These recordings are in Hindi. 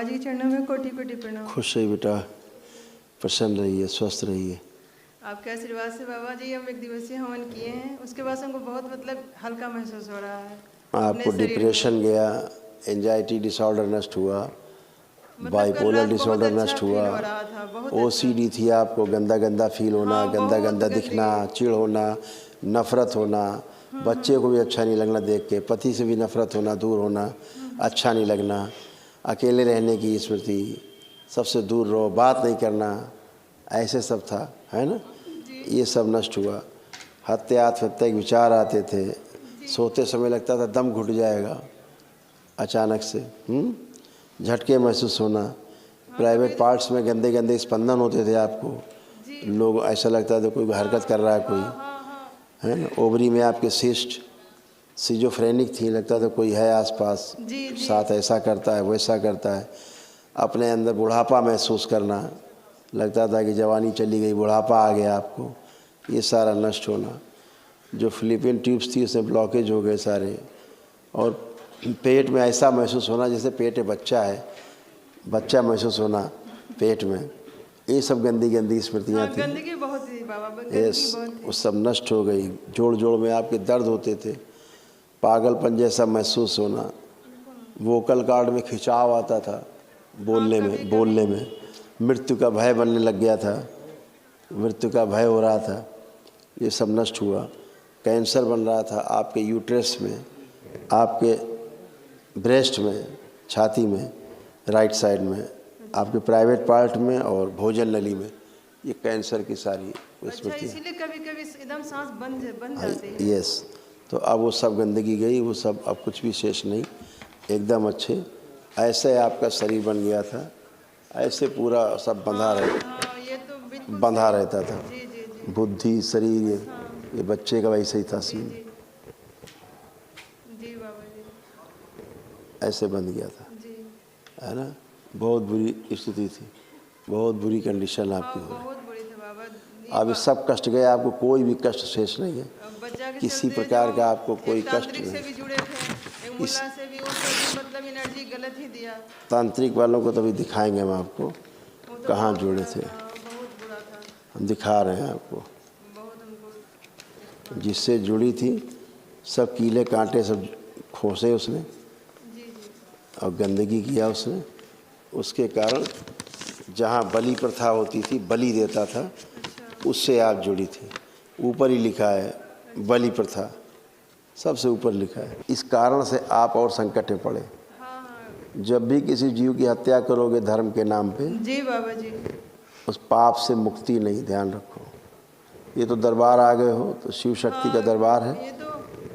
बाबा जी के चरणों में कोटि कोटि प्रणाम। खुश रहिए बेटा, प्रसन्न रहिए, स्वस्थ रहिए। आपके आशीर्वाद से बाबा जी हम 1 दिवसीय हवन किए हैं, उसके बाद हमको बहुत मतलब हल्का महसूस हो रहा है। आपको डिप्रेशन गया, एंजाइटी डिसऑर्डर नष्ट हुआ, बाइपोलर डिसऑर्डर नष्ट हुआ, ओसीडी थी आपको, गंदा गंदा फील होना, गंदा गंदा दिखना, चिढ़ होना, नफरत होना, बच्चे को भी अच्छा नहीं लगना देख के, पति से भी नफरत होना, दूर होना, अच्छा नहीं लगना, अकेले रहने की स्मृति, सबसे दूर रहो, बात नहीं करना, ऐसे सब था, है ना। ये सब नष्ट हुआ। हत्या आत्महत्या के विचार आते थे, सोते समय लगता था दम घुट जाएगा अचानक से, झटके महसूस होना, प्राइवेट पार्ट्स में गंदे गंदे स्पंदन होते थे आपको, लोग ऐसा लगता था कोई हरकत कर रहा है कोई, है ना। ओवरी में आपके सिस्ट सिजोफ्रेनिक थी, लगता था कोई है आसपास, साथ ऐसा करता है वैसा करता है। अपने अंदर बुढ़ापा महसूस करना, लगता था कि जवानी चली गई, बुढ़ापा आ गया आपको, ये सारा नष्ट होना। जो फिलिपियन ट्यूब्स थी उसमें ब्लॉकेज हो गए सारे, और पेट में ऐसा महसूस होना जैसे पेट में बच्चा है, बच्चा महसूस होना पेट में। ये सब गंदी गंदी स्मृतियाँ थी। गंदगी बहुत थी बाबा, यस, वो सब नष्ट हो गई। जोड़ जोड़ में आपके दर्द होते थे, पागलपन जैसा महसूस होना, वोकल कॉर्ड में खिंचाव आता था बोलने में, मृत्यु का भय बनने लग गया था, मृत्यु का भय हो रहा था, ये सब नष्ट हुआ। कैंसर बन रहा था आपके यूट्रस में, आपके ब्रेस्ट में, छाती में, राइट साइड में, आपके प्राइवेट पार्ट में और भोजन नली में, ये कैंसर की सारी स्मृति। इसीलिए कभी-कभी एकदम सांस बंद जाती है। यस, तो अब वो सब गंदगी गई, वो सब अब कुछ भी शेष नहीं, एकदम अच्छे। ऐसे आपका शरीर बन गया था, ऐसे पूरा सब बंधा रहता था, बुद्धि शरीर, ये बच्चे का वैसे ही था सीन, ऐसे बंध गया था, है ना। बहुत बुरी स्थिति थी, बहुत बुरी कंडीशन आपकी हुई। अब इस सब कष्ट गए, आपको कोई भी कष्ट शेष नहीं है, किसी प्रकार का आपको कोई कष्ट नहीं। मतलब एनर्जी गलत ही दिया। तांत्रिक वालों को तभी दिखाएंगे हम आपको कहाँ जुड़े थे, हम दिखा रहे हैं आपको। जिससे जुड़ी थी सब कीले कांटे सब खोसे उसने और गंदगी किया उसने, उसके कारण जहाँ बलि प्रथा होती थी, बलि देता था, उससे आप जुड़ी थी। ऊपर ही लिखा है बलि प्रथा, सबसे ऊपर लिखा है। इस कारण से आप और संकट में पड़े। जब भी किसी जीव की हत्या करोगे धर्म के नाम पे, जी बाबा जी, उस पाप से मुक्ति नहीं, ध्यान रखो। ये तो दरबार आ गए हो तो शिव शक्ति का दरबार है,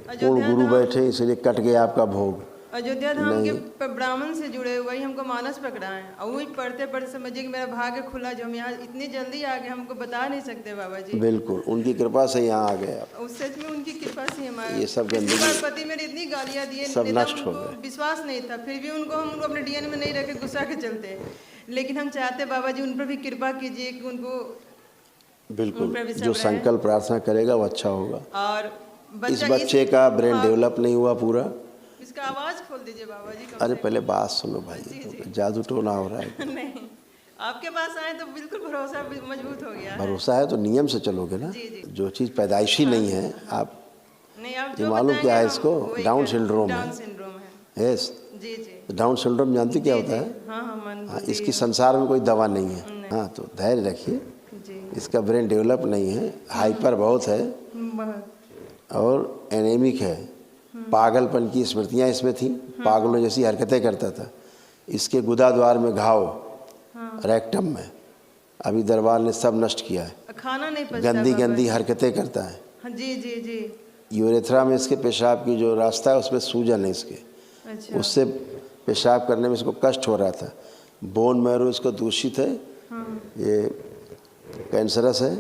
पूर्ण गुरु बैठे, इसलिए कट गया आपका भोग। अयोध्या धाम के ब्राह्मण से जुड़े हुए ही हमको मानस पकड़ा है, और वही पढ़ते पढ़ते समझिए कि मेरा भाग्य खुला, जो हम यहाँ इतनी जल्दी आ गए हमको बता नहीं सकते बाबा जी। बिल्कुल उनकी कृपा से यहाँ आ गए आप। उस सच में उनकी कृपा से हमारे ये सब गंदगी, पति मेरे इतनी गालियाँ दिए, सब नष्ट हो गए। विश्वास नहीं था, फिर भी उनको हम अपने डीएनए में नहीं रखे, गुस्सा के चलते। लेकिन हम चाहते बाबा जी उन पर भी कृपा कीजिए कि उनको, बिल्कुल जो संकल्प प्रार्थना करेगा वो अच्छा होगा। और इस बच्चे का ब्रेन डेवलप नहीं हुआ पूरा, इसका आवाज़ खोल दीजिए बाबा जी। अरे पहले बात सुनो भाई, तो जादू टोना हो रहा है। नहीं, आपके पास आए तो बिल्कुल भरोसा मजबूत हो गया है। भरोसा है तो नियम से चलोगे ना। जो चीज़ पैदाइशी नहीं है, आप ये मालूम क्या है इसको, डाउन सिंड्रोम है। यस, डाउन सिंड्रोम जानती क्या होता है? हाँ, इसकी संसार में कोई दवा नहीं है। हाँ, तो धैर्य रखिए, इसका ब्रेन डेवलप नहीं है, हाइपर बहुत है और एनेमिक है, पागलपन की स्मृतियाँ इसमें थी, पागलों जैसी हरकतें करता था। इसके गुदा द्वार में घाव, रेक्टम में, अभी दरबार ने सब नष्ट किया है। खाना नहीं पचता, गंदी गंदी हरकतें करता है। जी जी जी। यूरेथ्रा में इसके पेशाब की जो रास्ता है उसमें सूजन है इसके, उससे पेशाब करने में इसको कष्ट हो रहा था। बोन मैरो इसका दूषित है, ये कैंसरस है,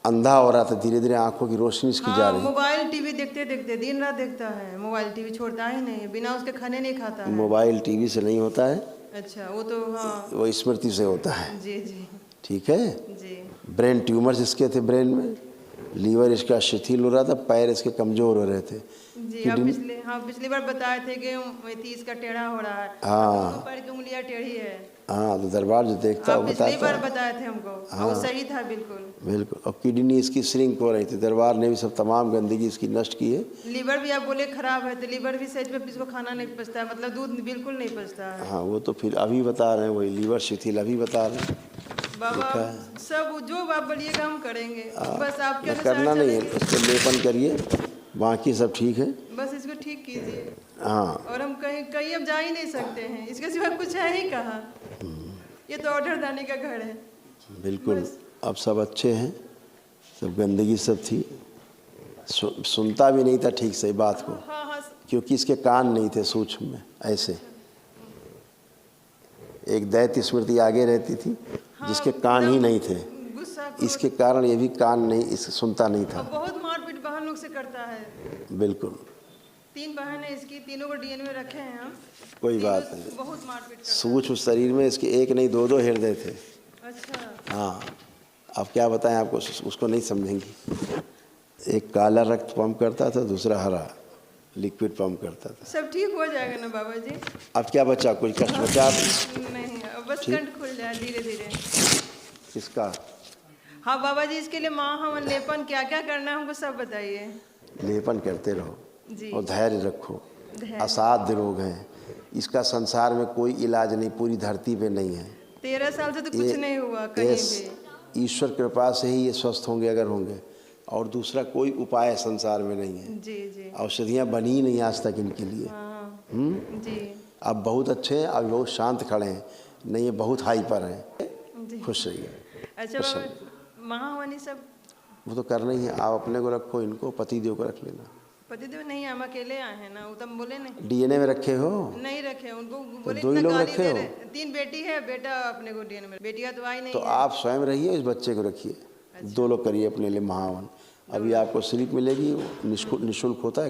अंधा हो रहा था, धीरे धीरे आंखों की रोशनी इसकी जा रही है। मोबाइल टीवी देखते देखते दिन रात देखता है, मोबाइल टीवी छोड़ता ही नहीं, बिना उसके खाने नहीं खाता है। मोबाइल टीवी से नहीं होता है, अच्छा वो तो हाँ, वो स्मृति से होता है। जी जी, ठीक है जी। ब्रेन ट्यूमर्स इसके थे ब्रेन में, लीवर इसका शिथिल हो रहा था, पैर इसके कमज़ोर हो रहे थे। जी आप पिछली बार बताए थे कि 30 का टेढ़ा हो रहा है। हाँ। दोनों पैर की उंगलियां टेढ़ी है। हाँ, तो दरबार जो देखता आप वो पिछली बताता बार है। बताए थे हमको। हाँ। वो सही था बिल्कुल। बिल्कुल, और किडनी इसकी श्रिंक हो रही थी, दरबार ने भी सब तमाम गंदगी इसकी नष्ट की है। लीवर भी आप बोले खराब है, तो लीवर भी सच में इसको खाना नहीं पचता है, मतलब दूध बिल्कुल नहीं पचता है। हाँ, वो तो फिर अभी बता रहे हैं, वही लीवर शिथिल अभी बता रहे हैं। बाबा लिखा है। सब जो आप बोलिएगा हम करेंगे, बस आपके नहीं, अनुसार करना नहीं है, चलेंगे। उसको लेपन करिए, बाकी सब ठीक है। बस इसको ठीक कीजिए। हाँ, और हम कहीं कहीं अब जा ही नहीं सकते हैं, इसके सिवा कुछ है ही कहाँ। ये तो ऑर्डर दानी का घर है। बिल्कुल। अब सब अच्छे हैं, सब गंदगी सब थी, सुनता भी नहीं था ठीक से बात को, हाँ हाँ क्योंकि इसके कान नहीं थे सूक्ष्म में ऐसे। एक दैत्य स्मृति आगे रहती थी, जिसके कान ही नहीं थे, गुस्सा इसके कारण ये भी कान नहीं, इस सुनता नहीं था। बहुत मारपीट बहन लोग से करता है। बिल्कुल, 3 बहन है इसकी, तीनों को डीएनए में रखे हैं हम। कोई तीनों बात नहीं। बहुत मारपीट करता सूक्ष्म शरीर में इसके एक नहीं दो हृदय थे। है। अच्छा हाँ, अब क्या बताएं आपको, उसको नहीं समझेंगी। एक काला रक्त पंप करता था, दूसरा हरा लिक्विड पंप करता था। सब ठीक हो जाएगा ना बाबा जी? अब क्या बचा, कुछ कष्ट बचा? नहीं अब बस कंठ खुल जाए धीरे धीरे। किसका? हाँ बाबा जी, इसके लिए महाहवन लेपन क्या क्या करना है हमको सब बताइए। लेपन करते रहो जी। और धैर्य रखो। धैर्य। असाध्य रोग है, इसका संसार में कोई इलाज नहीं, पूरी धरती पे नहीं है। 13 साल से तो कुछ नहीं हुआ कहीं भी। ईश्वर कृपा से ही ये स्वस्थ होंगे अगर होंगे, और दूसरा कोई उपाय संसार में नहीं है। जी जी। औषधियाँ बनी ही नहीं आज तक इनके लिए। हाँ जी। अब बहुत अच्छे हैं, अब बहुत शांत खड़े हैं, नहीं ये बहुत हाई पर हैं। जी। खुश रहिए। अच्छा बाबा, महाहवन सब वो तो करना ही है, आप अपने को रखो, इनको पतिदेव को रख लेना। पतिदेव नहीं, हम अकेले आए हैं ना, वो तो हम बोले नहीं। डीएनए में रखे हो? नहीं रखे, उनको बोले दो ही इतना लोग गाली रखे दे हो? रहे। 3 बेटी है, बेटा अपने को डीएनए में, बेटियां तो आई नहीं तो है। आप स्वयं रहिए, इस बच्चे को रखिए। 2 लोग करिए अपने लिए महावन। अभी आपको स्लिप मिलेगी, निःशुल्क होता है।